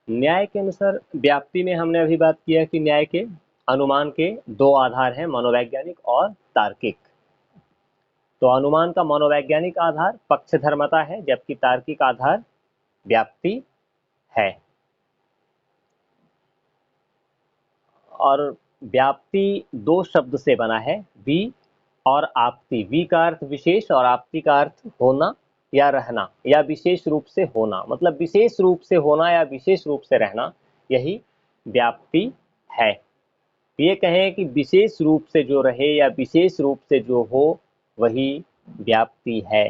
न्याय के अनुसार व्याप्ति में हमने अभी बात किया कि न्याय के अनुमान के दो आधार हैं, मनोवैज्ञानिक और तार्किक। तो अनुमान का मनोवैज्ञानिक आधार पक्षधर्मता है, जबकि तार्किक आधार व्याप्ति है। और व्याप्ति दो शब्द से बना है, वी और आपति। वी का अर्थ विशेष और आपति का अर्थ होना या रहना या विशेष रूप से होना, मतलब विशेष रूप से होना या विशेष रूप से रहना, यही व्याप्ति है। ये कहें कि विशेष रूप से जो रहे या विशेष रूप से जो हो, वही व्याप्ति है।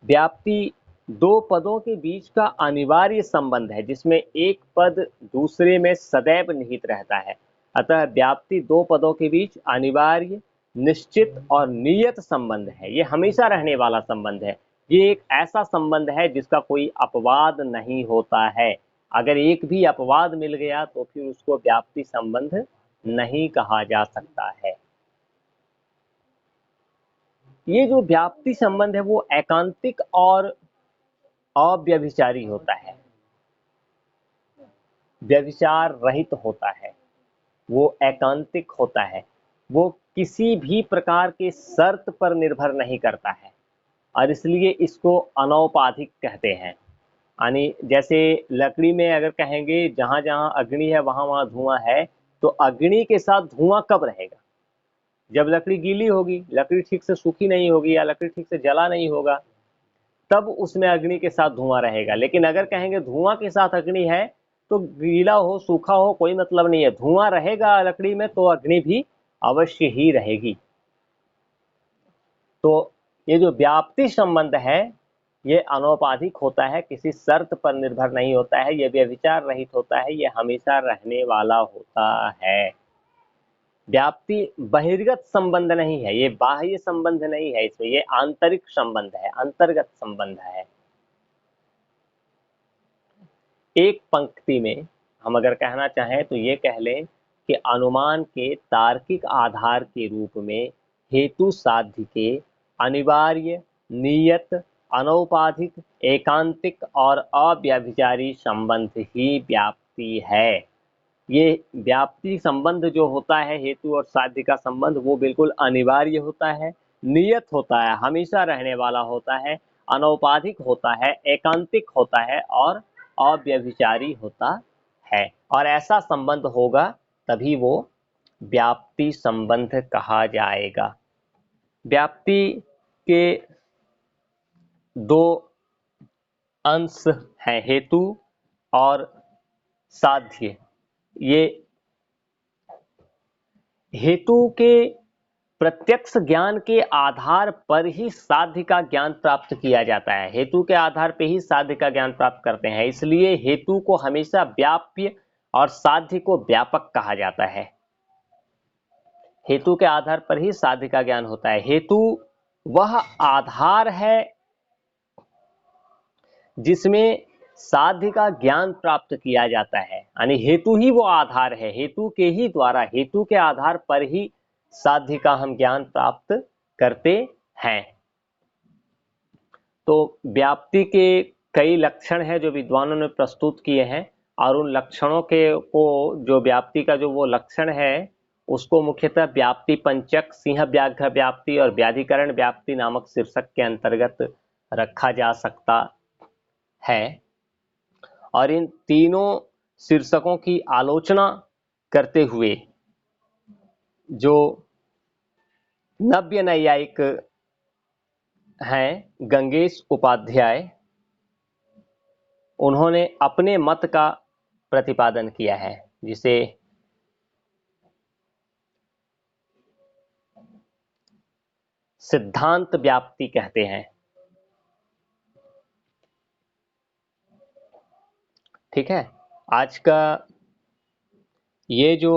व्याप्ति दो पदों के बीच का अनिवार्य संबंध है, जिसमें एक पद दूसरे में सदैव निहित रहता है। अतः व्याप्ति दो पदों के बीच अनिवार्य, निश्चित और नियत संबंध है। ये हमेशा रहने वाला संबंध है। ये एक ऐसा संबंध है जिसका कोई अपवाद नहीं होता है। अगर एक भी अपवाद मिल गया तो फिर उसको व्याप्ति संबंध नहीं कहा जा सकता है। ये जो व्याप्ति संबंध है वो एकांतिक और अव्यभिचारी होता है, व्यभिचार रहित होता है, वो एकांतिक होता है, वो किसी भी प्रकार के शर्त पर निर्भर नहीं करता है और इसलिए इसको अनौपाधिक कहते हैं। यानी जैसे लकड़ी में अगर कहेंगे जहां जहां अग्नि है वहां वहां धुआं है, तो अग्नि के साथ धुआं कब रहेगा? जब लकड़ी गीली होगी, लकड़ी ठीक से सूखी नहीं होगी या लकड़ी ठीक से जला नहीं होगा, तब उसमें अग्नि के साथ धुआं रहेगा। लेकिन अगर कहेंगे धुआं के साथ अग्नि है, तो गीला हो सूखा हो कोई मतलब नहीं है, धुआं रहेगा लकड़ी में तो अग्नि भी अवश्य ही रहेगी। तो ये जो व्याप्ति संबंध है ये अनौपाधिक होता है, किसी शर्त पर निर्भर नहीं होता है, ये व्यभिचार रहित होता है, ये हमेशा रहने वाला होता है। व्याप्ति बहिर्गत संबंध नहीं है, ये बाह्य संबंध नहीं है, इसमें ये आंतरिक संबंध है, अंतर्गत संबंध है। एक पंक्ति में हम अगर कहना चाहें तो ये कह लें कि अनुमान के तार्किक आधार के रूप में हेतु साध्य के अनिवार्य, नियत, अनौपाधिक, एकांतिक और अव्यभिचारी संबंध ही व्याप्ति है। ये व्याप्ति संबंध जो होता है, हेतु और साध्य का संबंध, वो बिल्कुल अनिवार्य होता है, नियत होता है, हमेशा रहने वाला होता है, अनौपाधिक होता है, एकांतिक होता है और अव्यभिचारी होता है। और ऐसा संबंध होगा तभी वो व्याप्ति संबंध कहा जाएगा। व्याप्ति के दो अंश हैं, हेतु और साध्य। ये हेतु के प्रत्यक्ष ज्ञान के आधार पर ही साध्य का ज्ञान प्राप्त किया जाता है, हेतु के आधार पर ही साध्य का ज्ञान प्राप्त करते हैं, इसलिए हेतु को हमेशा व्याप्य और साध्य को व्यापक कहा जाता है। हेतु के आधार पर ही साध्य का ज्ञान होता है। हेतु वह आधार है जिसमें साध्य का ज्ञान प्राप्त किया जाता है, यानी हेतु ही वो आधार है, हेतु के ही द्वारा, हेतु के आधार पर ही साध्य का हम ज्ञान प्राप्त करते हैं। तो व्याप्ति के कई लक्षण हैं जो विद्वानों ने प्रस्तुत किए हैं और उन लक्षणों के को जो व्याप्ति का जो वो लक्षण है उसको मुख्यतः व्याप्ति पंचक, सिंह व्याघ्र व्याप्ति और व्याधिकरण व्याप्ति नामक शीर्षक के अंतर्गत रखा जा सकता है। और इन तीनों शीर्षकों की आलोचना करते हुए जो नव्य नैयायिक हैं गंगेश उपाध्याय, उन्होंने अपने मत का प्रतिपादन किया है जिसे सिद्धांत व्याप्ति कहते हैं। ठीक है, आज का ये जो